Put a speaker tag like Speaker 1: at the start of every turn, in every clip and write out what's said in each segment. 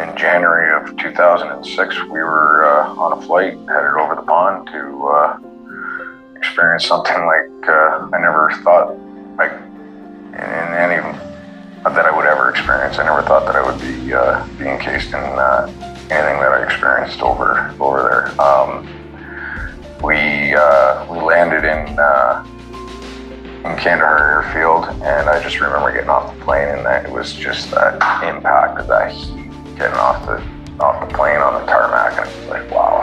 Speaker 1: In January of 2006, we were on a flight headed over the pond to experience something like I never thought, like, in any that I would ever experience. I never thought that I would be encased in anything that I experienced over there. We landed in Kandahar Airfield, and I just remember getting off the plane, and that it was just that impact of that heat getting off the plane on the tarmac, and it was like, wow,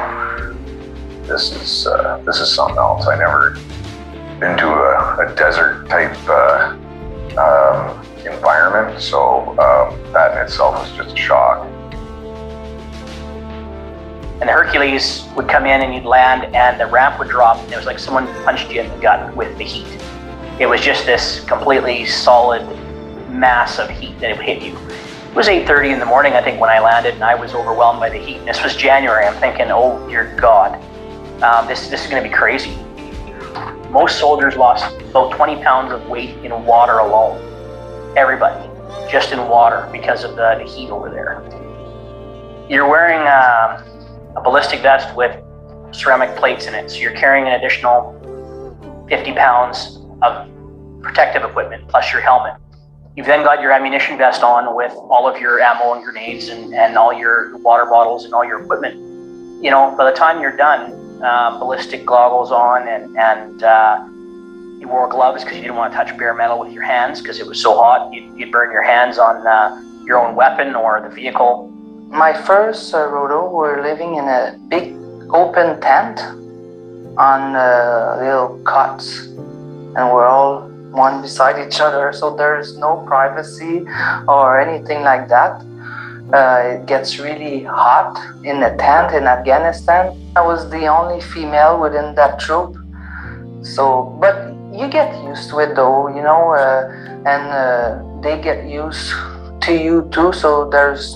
Speaker 1: this is something else. I never been to a desert type environment, so that in itself was just a shock.
Speaker 2: And the Hercules would come in and you'd land and the ramp would drop, and it was like someone punched you in the gut with the heat. It was just this completely solid mass of heat that it would hit you. It was 8:30 in the morning, I think, when I landed, and I was overwhelmed by the heat. And this was January. I'm thinking, oh dear God, this is going to be crazy. Most soldiers lost about 20 pounds of weight in water alone. Everybody, just in water, because of the heat over there. You're wearing a ballistic vest with ceramic plates in it, so you're carrying an additional 50 pounds of protective equipment, plus your helmet. You've then got your ammunition vest on with all of your ammo and grenades and all your water bottles and all your equipment. You know, by the time you're done, ballistic goggles on, and you wore gloves because you didn't want to touch bare metal with your hands because it was so hot. You'd burn your hands on your own weapon or the vehicle.
Speaker 3: My first rodeo, we're living in a big open tent on little cots, and we're all one beside each other, so there's no privacy or anything like that. It gets really hot in the tent in Afghanistan. I was the only female within that troop, so but you get used to it though, you know, and they get used to you too, so there's,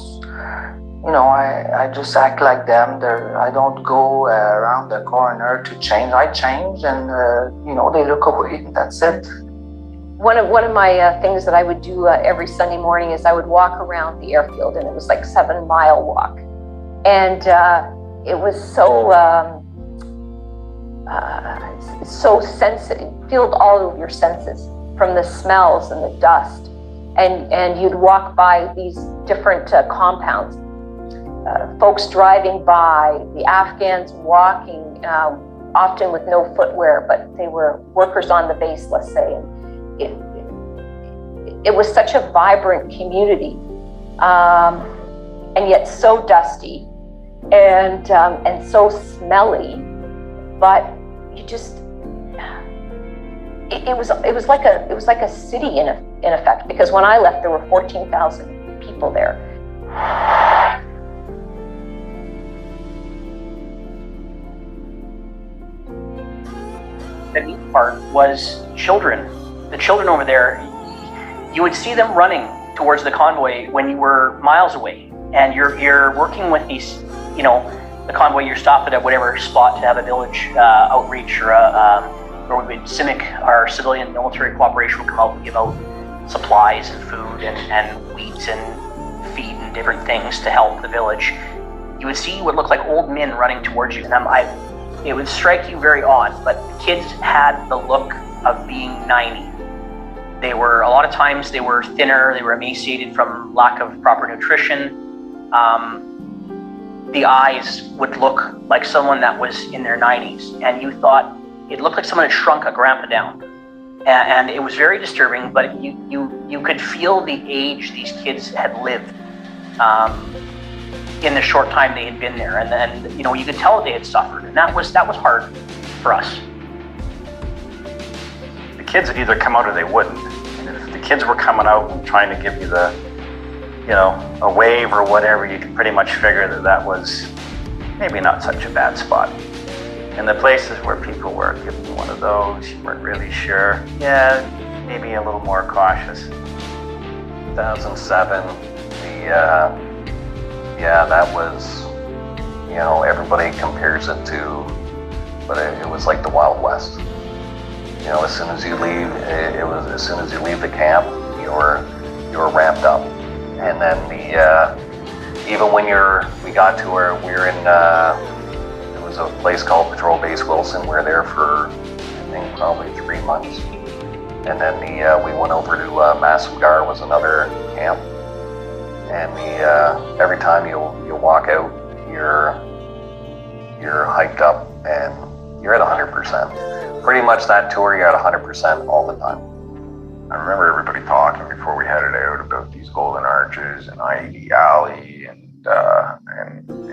Speaker 3: you know, I just act like them. I don't go around the corner to change. I change, and you know, they look away, and that's it.
Speaker 4: One of my things that I would do every Sunday morning is I would walk around the airfield, and it was like a 7-mile walk, and it was so sensitive. Filled all of your senses, from the smells and the dust, and you'd walk by these different compounds. Folks driving by, the Afghans walking, often with no footwear, but they were workers on the base, let's say. And it was such a vibrant community, and yet so dusty and so smelly. But you just, it was like a city in effect, because when I left, there were 14,000 people there.
Speaker 2: The neat part was children. The children over there, you would see them running towards the convoy when you were miles away, and you're working with these, you know, the convoy. You're stopped at whatever spot to have a village outreach, or where we would CIMIC, our civilian military cooperation, would come out and give out supplies and food and wheat and feed and different things to help the village. You would see what looked like old men running towards you, and it would strike you very odd, but the kids had the look of being 90. They were, a lot of times, they were thinner, they were emaciated from lack of proper nutrition. The eyes would look like someone that was in their 90s, and you thought it looked like someone had shrunk a grandpa down. And it was very disturbing, but you could feel the age these kids had lived in the short time they had been there, and then, you know, you could tell that they had suffered, and that was hard for us.
Speaker 1: The kids would either come out or they wouldn't. And
Speaker 5: kids were coming out and trying to give you the, a wave or whatever, you could pretty much figure that was maybe not such a bad spot. And the places where people were giving you one of those, you weren't really sure. Yeah, maybe a little more cautious.
Speaker 6: 2007, that was, everybody compares it to, but it was like the Wild West. As soon as you leave, as soon as you leave the camp, you're ramped up. And then even when we got to where we were in, it was a place called Patrol Base Wilson. We were there for, I think, probably 3 months. And then we went over to Massamgar, was another camp. And every time you walk out, you're hyped up and you're at 100%. Pretty much that tour, you're at 100% all the time.
Speaker 1: I remember everybody talking before we headed out about these golden arches and IED Alley, and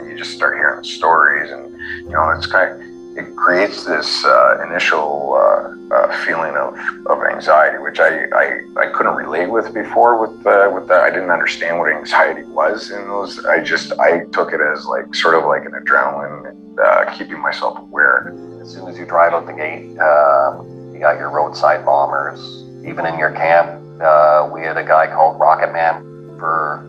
Speaker 1: you just start hearing the stories, and it creates this initial feeling of anxiety, which I couldn't relate with before. With that, I didn't understand what anxiety was in those. I took it as sort of like an adrenaline and keeping myself aware.
Speaker 6: As soon as you drive out the gate, you got your roadside bombers. Even in your camp, we had a guy called Rocket Man for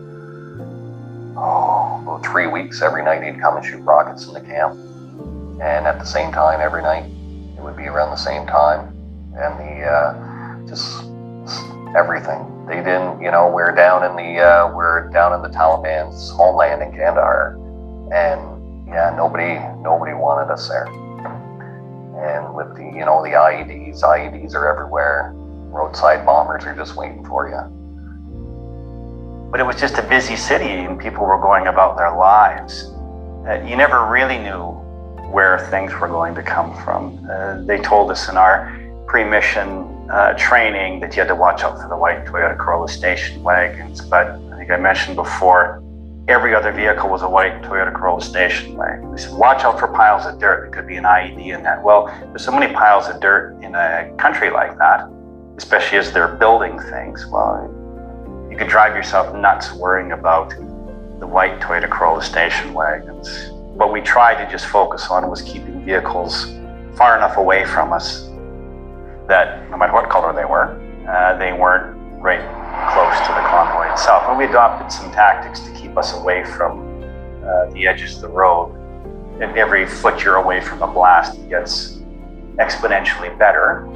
Speaker 6: about 3 weeks. Every night he'd come and shoot rockets in the camp. And at the same time, every night, it would be around the same time. And just everything. They didn't, we're down in the Taliban's homeland in Kandahar. And yeah, nobody wanted us there. And with the IEDs are everywhere. Roadside bombers are just waiting for you.
Speaker 5: But it was just a busy city and people were going about their lives. You never really knew where things were going to come from. They told us in our pre-mission training that you had to watch out for the white Toyota Corolla station wagons, but I think I mentioned before, every other vehicle was a white Toyota Corolla station wagon. They said, watch out for piles of dirt. There could be an IED in that. Well, there's so many piles of dirt in a country like that, especially as they're building things. Well, you could drive yourself nuts worrying about the white Toyota Corolla station wagons. What we tried to just focus on was keeping vehicles far enough away from us that no matter what color they weren't right close to the convoy itself. And we adopted some tactics to keep us away from the edges of the road. And every foot you're away from a blast, it gets exponentially better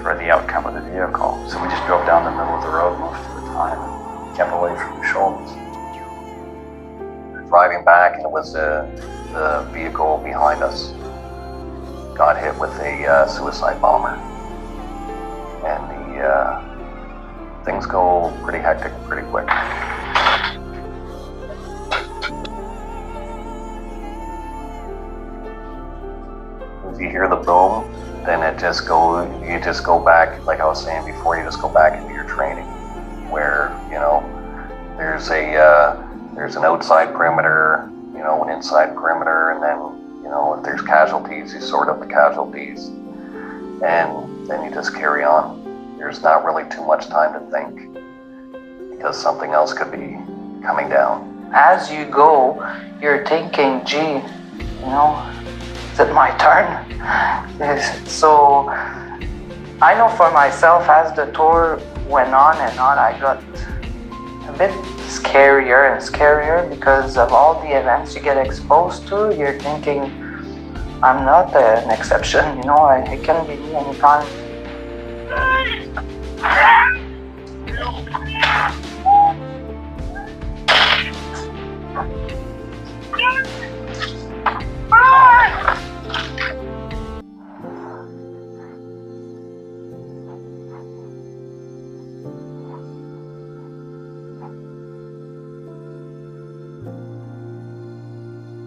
Speaker 5: for the outcome of the vehicle. So we just drove down the middle of the road most of the time and kept away from the shoulders.
Speaker 6: Driving back, and it was the vehicle behind us got hit with a suicide bomber. And things go pretty hectic pretty quick. If you hear the boom, then you just go back, like I was saying before, you just go back into your training where, there's an outside perimeter, an inside perimeter, and then, if there's casualties, you sort out the casualties, and then you just carry on. There's not really too much time to think because something else could be coming down.
Speaker 3: As you go, you're thinking, gee, is it my turn? So I know for myself, as the tour went on and on, I got a bit scarier and scarier because of all the events you get exposed to. You're thinking, I'm not an exception, it can be me anytime.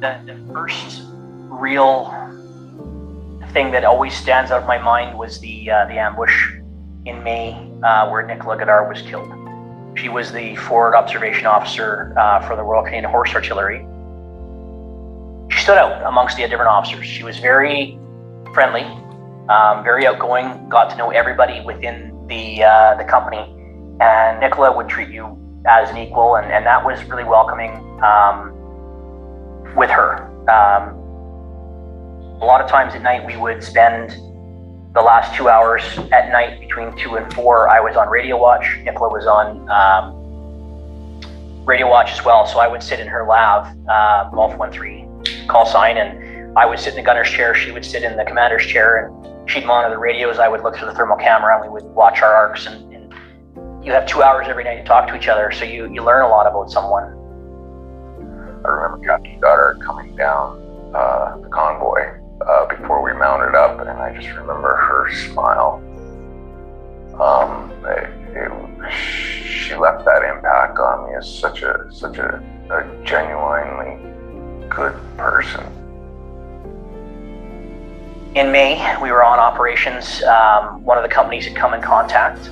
Speaker 2: The first real thing that always stands out in my mind was the ambush in May where Nicola Godard was killed. She was the forward observation officer for the Royal Canadian Horse Artillery. She stood out amongst the different officers. She was very friendly, very outgoing, got to know everybody within the company, and Nicola would treat you as an equal, and that was really welcoming with her. A lot of times at night we would spend the last 2 hours at night between 2 and 4. I was on radio watch. Nicola was on radio watch as well. So I would sit in her lav, Golf 1-3 call sign, and I would sit in the gunner's chair. She would sit in the commander's chair, and she'd monitor the radios. I would look through the thermal camera, and we would watch our arcs. And you have 2 hours every night to talk to each other, so you learn a lot about someone.
Speaker 1: I remember Jacky's daughter coming down the convoy before we mounted up, and I just remember her smile. She left that impact on me as such a genuinely good person.
Speaker 2: In May, we were on operations. One of the companies had come in contact,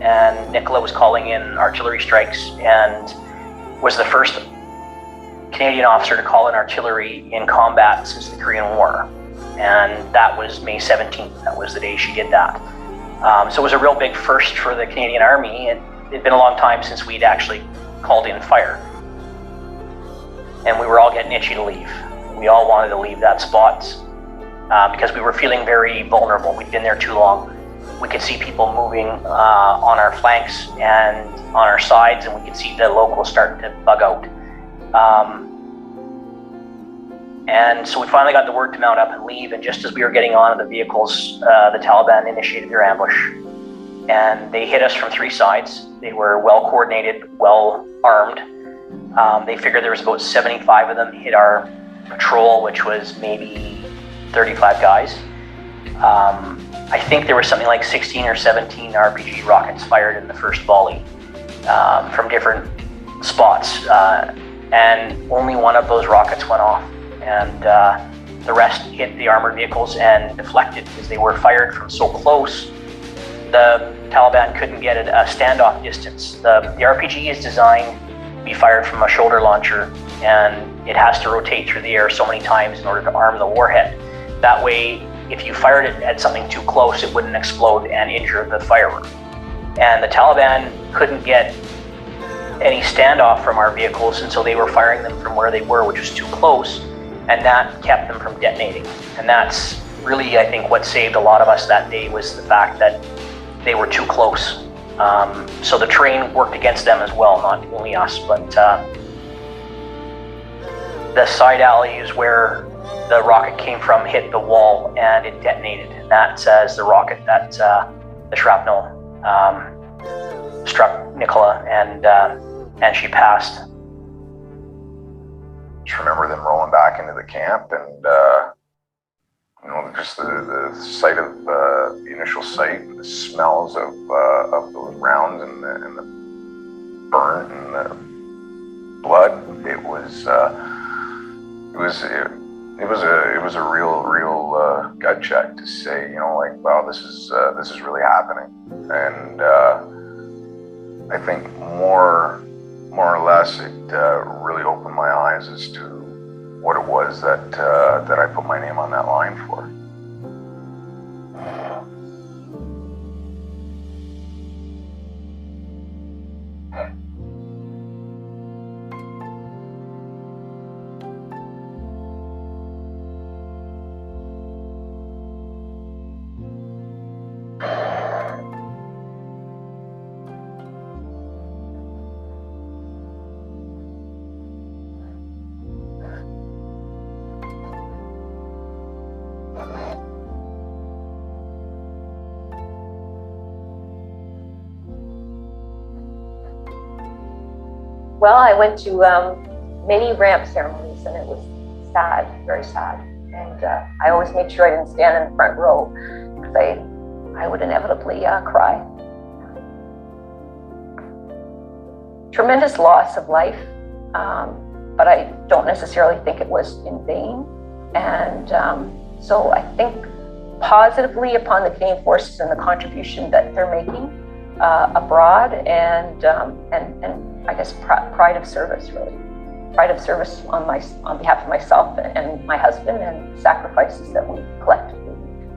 Speaker 2: and Nicola was calling in artillery strikes and was the first Canadian officer to call in artillery in combat since the Korean War. And that was May 17th. That was the day she did that. So it was a real big first for the Canadian Army. It'd been a long time since we'd actually called in fire. And we were all getting itchy to leave. We all wanted to leave that spot because we were feeling very vulnerable. We'd been there too long. We could see people moving on our flanks and on our sides, and we could see the locals starting to bug out. And so we finally got the word to mount up and leave, and just as we were getting on the vehicles, the Taliban initiated their ambush. And they hit us from 3 sides. They were well coordinated, well armed. They figured there was about 75 of them hit our patrol, which was maybe 35 guys. I think there was something like 16 or 17 RPG rockets fired in the first volley from different spots. And only one of those rockets went off. And the rest hit the armored vehicles and deflected because they were fired from so close. The Taliban couldn't get a standoff distance. The RPG is designed to be fired from a shoulder launcher, and it has to rotate through the air so many times in order to arm the warhead. That way, if you fired it at something too close, it wouldn't explode and injure the firer. And the Taliban couldn't get any standoff from our vehicles, and so they were firing them from where they were, which was too close, and that kept them from detonating. And that's really, I think, what saved a lot of us that day, was the fact that they were too close. So the terrain worked against them as well, not only us, but the side alley is where the rocket came from, hit the wall, and it detonated. And that's as the rocket that the shrapnel struck Nicola, and she passed.
Speaker 1: Just remember them rolling back into the camp, and just the sight of the initial sight, the smells of those rounds and the burnt and the blood. It was a real gut check to say, wow, this is really happening. And I think more or less it really opened my eyes as to what it was that I put my name on that line for.
Speaker 4: Well, I went to many ramp ceremonies, and it was sad, very sad. And I always made sure I didn't stand in the front row, because I would inevitably cry. Tremendous loss of life, but I don't necessarily think it was in vain. And so I think positively upon the Canadian Forces and the contribution that they're making abroad, and I guess pride of service, really. Pride of service on behalf of myself and my husband, and sacrifices that we collectively make.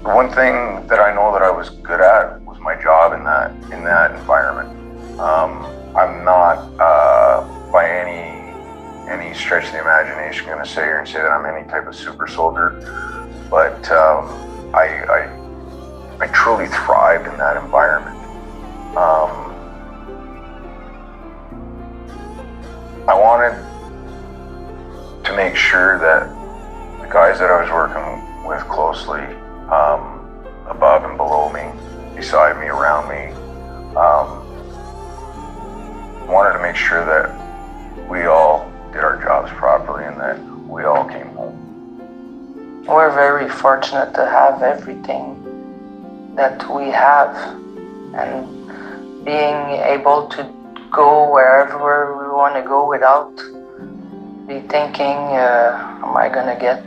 Speaker 1: The one thing that I know that I was good at was my job. in that environment. I'm not by any stretch of the imagination going to sit here and say that I'm any type of super soldier, but I truly thrived in that environment. I wanted to make sure that the guys that I was working with closely, above and below me, beside me, around me, wanted to make sure that we all did our jobs properly and that we all came home.
Speaker 3: We're very fortunate to have everything that we have, and being able to go wherever we want to go without be thinking, am I gonna get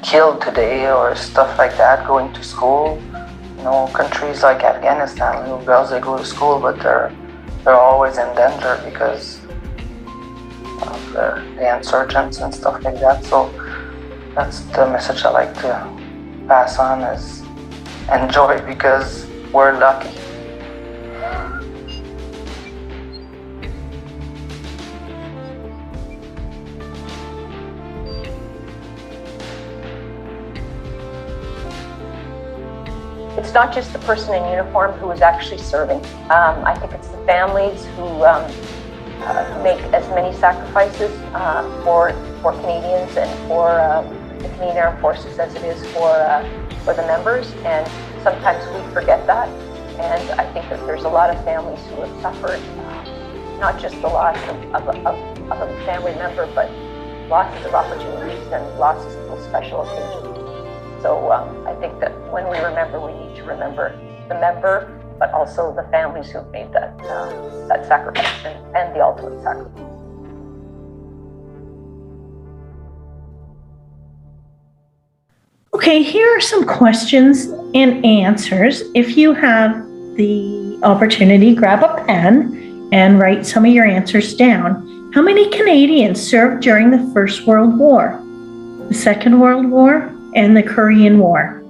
Speaker 3: killed today or stuff like that, going to school. You know, countries like Afghanistan, little girls, they go to school, but they're always in danger because of the insurgents and stuff like that. So that's the message I like to pass on, is enjoy, because we're lucky.
Speaker 4: It's not just the person in uniform who is actually serving. I think it's the families who make as many sacrifices for Canadians and for the Canadian Armed Forces as it is for the members, and sometimes we forget that. And I think that there's a lot of families who have suffered not just the loss of a family member, but losses of opportunities and losses of special occasions. So I think that when we remember, we need to remember the member, but also the families who've made that sacrifice and the ultimate sacrifice.
Speaker 7: Okay, here are some questions and answers. If you have the opportunity, grab a pen and write some of your answers down. How many Canadians served during the First World War, the Second World War, and the Korean War?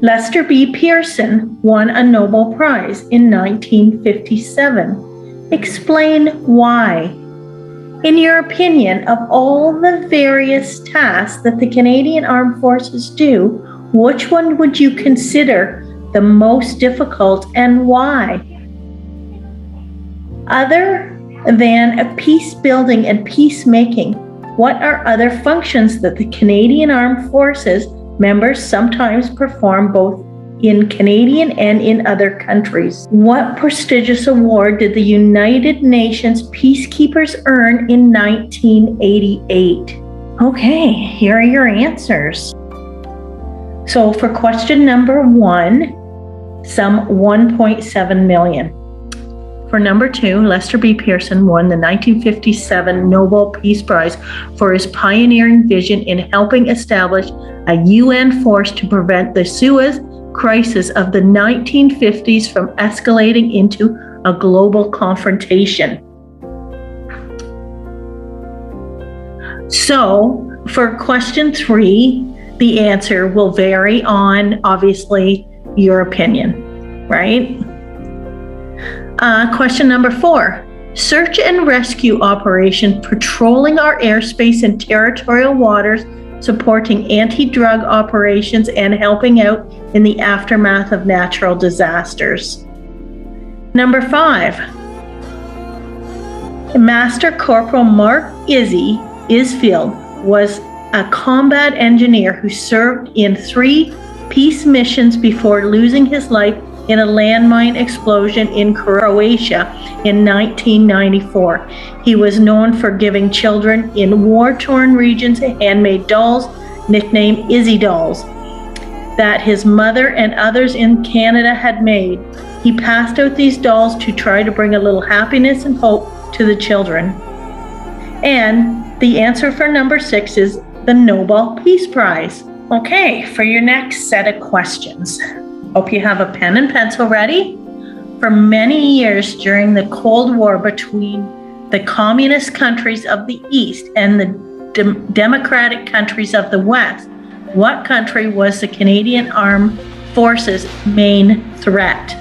Speaker 7: Lester B. Pearson won a Nobel Prize in 1957. Explain why. In your opinion, of all the various tasks that the Canadian Armed Forces do, which one would you consider the most difficult and why? Other than peace building and peacemaking, what are other functions that the Canadian Armed Forces members sometimes perform both in Canadian and in other countries? What prestigious award did the United Nations peacekeepers earn in 1988? Okay, here are your answers. So for question number 1, some 1.7 million. For number 2, Lester B. Pearson won the 1957 Nobel Peace Prize for his pioneering vision in helping establish a UN force to prevent the Suez Crisis of the 1950s from escalating into a global confrontation. So, for question 3, the answer will vary on, obviously, your opinion, right? Question number 4, search and rescue operation patrolling our airspace and territorial waters, supporting anti-drug operations and helping out in the aftermath of natural disasters. Number 5, Master Corporal Mark Isfield was a combat engineer who served in 3 peace missions before losing his life in a landmine explosion in Croatia in 1994. He was known for giving children in war-torn regions handmade dolls, nicknamed Izzy dolls, that his mother and others in Canada had made. He passed out these dolls to try to bring a little happiness and hope to the children. And the answer for number 6 is the Nobel Peace Prize. Okay, for your next set of questions. Hope you have a pen and pencil ready. For many years during the Cold War between the communist countries of the East and the democratic countries of the West, what country was the Canadian Armed forces' main threat?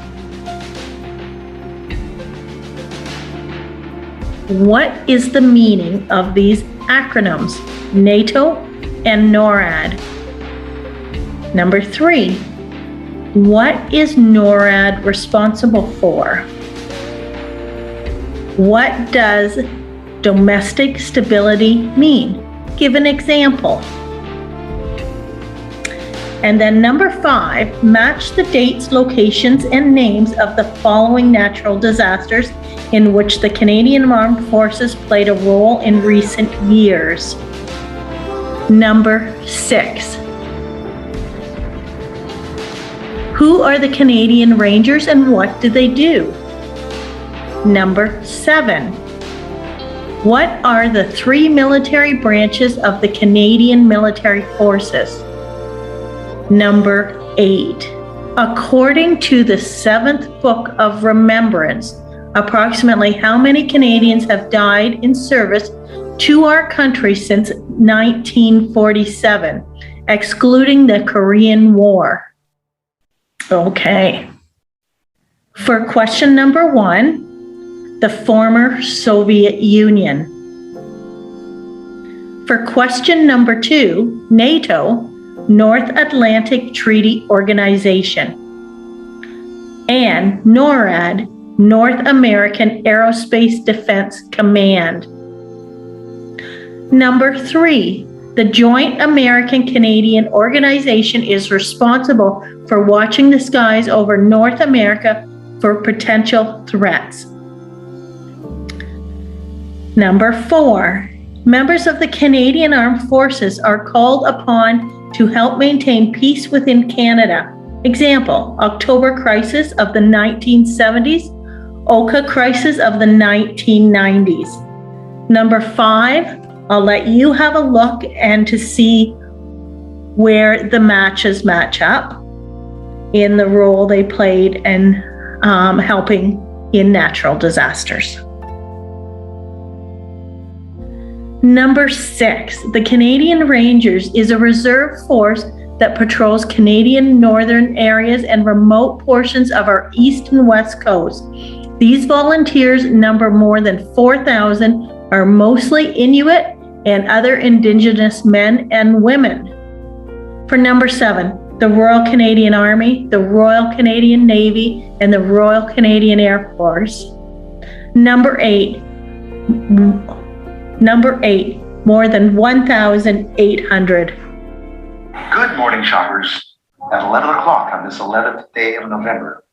Speaker 7: What is the meaning of these acronyms, NATO and NORAD? Number 3, what is NORAD responsible for? What does domestic stability mean? Give an example. And then number 5, match the dates, locations, and names of the following natural disasters in which the Canadian Armed Forces played a role in recent years. Number 6. Who are the Canadian Rangers and what do they do? Number 7. What are the 3 military branches of the Canadian Military Forces? Number 8. According to the 7th book of Remembrance, approximately how many Canadians have died in service to our country since 1947, excluding the Korean War? Okay. For question number 1, the former Soviet Union. For question number 2, NATO, North Atlantic Treaty Organization. And NORAD, North American Aerospace Defense Command. Number 3, the Joint American-Canadian Organization is responsible for watching the skies over North America for potential threats. Number 4, members of the Canadian Armed Forces are called upon to help maintain peace within Canada. Example, October Crisis of the 1970s, Oka Crisis of the 1990s. Number 5, I'll let you have a look and to see where the matches match up in the role they played in helping in natural disasters. Number 6, the Canadian Rangers is a reserve force that patrols Canadian northern areas and remote portions of our east and west coast. These volunteers number more than 4,000, are mostly Inuit and other Indigenous men and women. For number 7, the Royal Canadian Army, the Royal Canadian Navy, and the Royal Canadian Air Force. Number 8, more than 1,800.
Speaker 8: Good morning, shoppers. At 11 o'clock on this 11th day of November,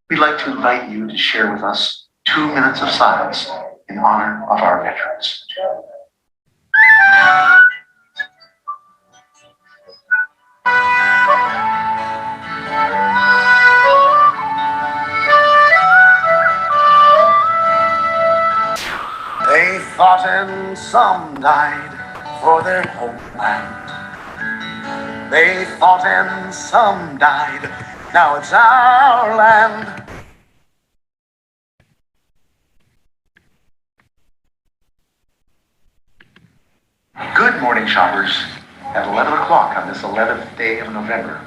Speaker 8: we'd like to invite you to share with us 2 minutes of silence in honor of our veterans.
Speaker 9: They fought and some died for their homeland. They fought and some died, now it's our land.
Speaker 8: Good morning, shoppers. At 11 o'clock on this 11th day of November,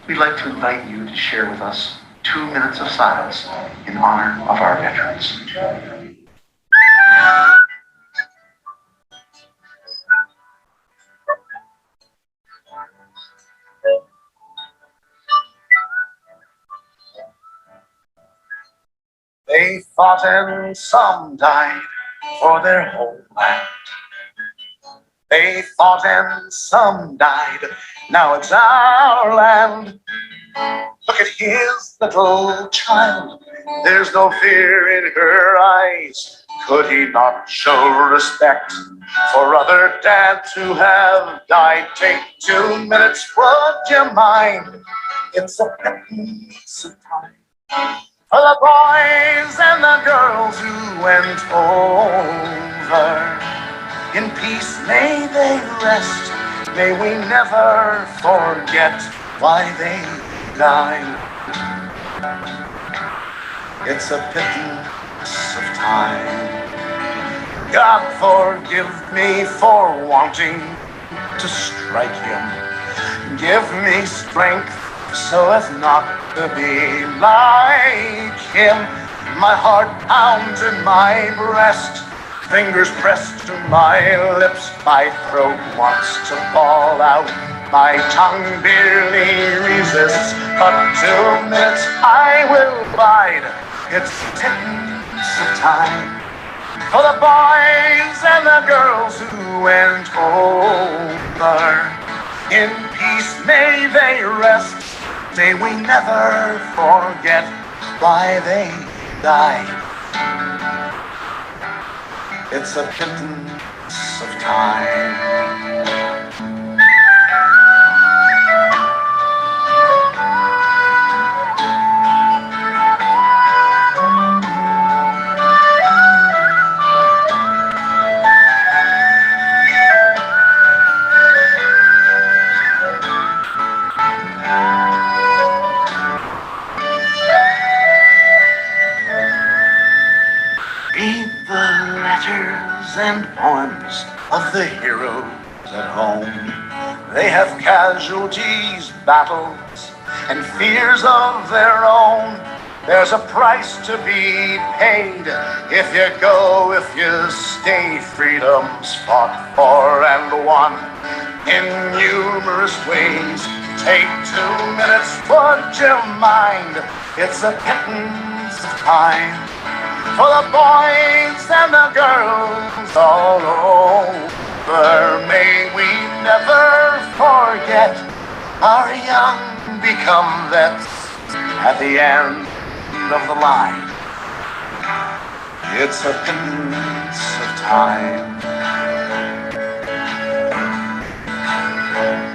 Speaker 8: we'd like to invite you to share with us 2 minutes of silence in honor of our veterans.
Speaker 9: They fought and some died for their homeland. They fought and some died, now it's our land. Look at his little child, there's no fear in her eyes. Could he not show respect for other dads who have died? Take 2 minutes, would you mind? It's a piece of time for the boys and the girls who went over. In peace may they rest, may we never forget why they died. It's a pittance of time. God forgive me for wanting to strike him. Give me strength so as not to be like him. My heart pounds in my breast, fingers pressed to my lips. My throat wants to fall out, my tongue barely resists. But 2 minutes I will bide, it's 10 minutes of time. For the boys and the girls who went over, in peace may they rest. May we never forget why they died. It's a pittance of time. And poems of the heroes at home. They have casualties, battles, and fears of their own. There's a price to be paid if you go, if you stay. Freedom's fought for and won in numerous ways. Take 2 minutes, would you mind? It's a pittance of time for the boys and the girls all over. May we never forget our young become vets at the end of the line. It's a pittance of time.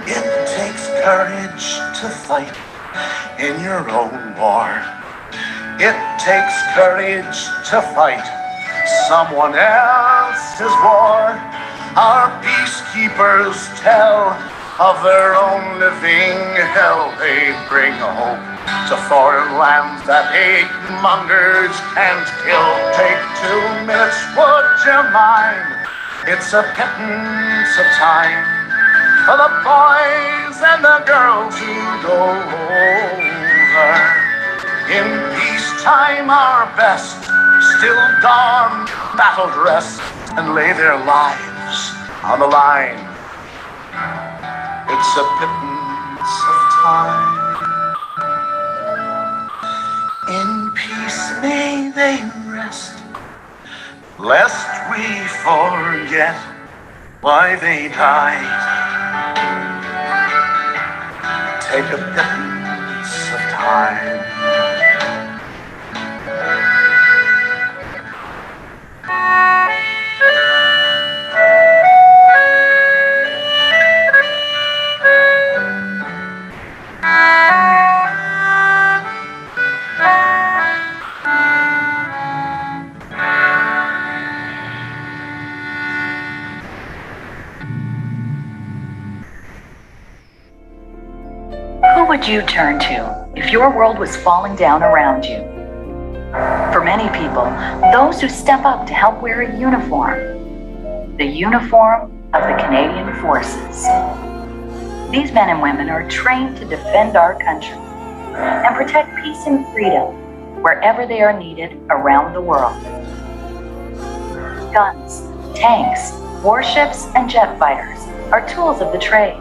Speaker 9: It takes courage to fight in your own war. It takes courage to fight someone else's war. Our peacekeepers tell of their own living hell. They bring hope to foreign lands that hate mongers can't kill. Take 2 minutes, would you mind? It's a pittance of time for the boys and the girls who go over. In peacetime our best still don battle dress and lay their lives on the line. It's a pittance of time. In peace may they rest, lest we forget why they died. Take a pittance of time.
Speaker 10: Who would you turn to if your world was falling down around you? For many people, those who step up to help wear a uniform, the uniform of the Canadian Forces. These men and women are trained to defend our country and protect peace and freedom wherever they are needed around the world. Guns, tanks, warships, and jet fighters are tools of the trade,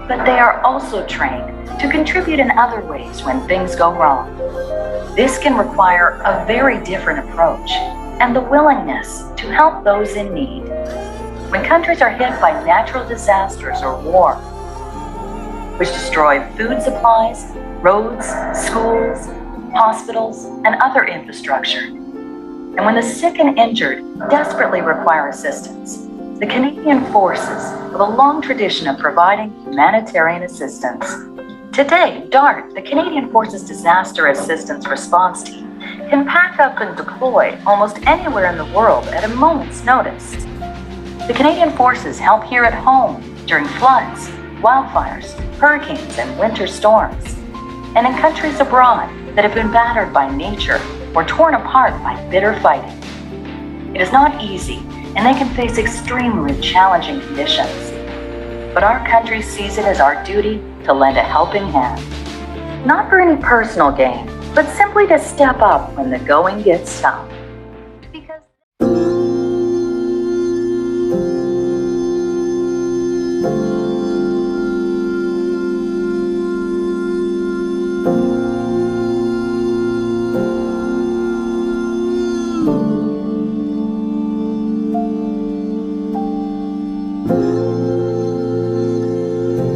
Speaker 10: but they are also trained to contribute in other ways when things go wrong. This can require a very different approach and the willingness to help those in need. When countries are hit by natural disasters or war, which destroy food supplies, roads, schools, hospitals, and other infrastructure, and when the sick and injured desperately require assistance, the Canadian Forces have a long tradition of providing humanitarian assistance. Today, DART, the Canadian Forces Disaster Assistance Response Team, can pack up and deploy almost anywhere in the world at a moment's notice. The Canadian Forces help here at home during floods, wildfires, hurricanes, and winter storms, and in countries abroad that have been battered by nature or torn apart by bitter fighting. It is not easy, and they can face extremely challenging conditions. But our country sees it as our duty to lend a helping hand. Not for any personal gain, but simply to step up when the going gets tough.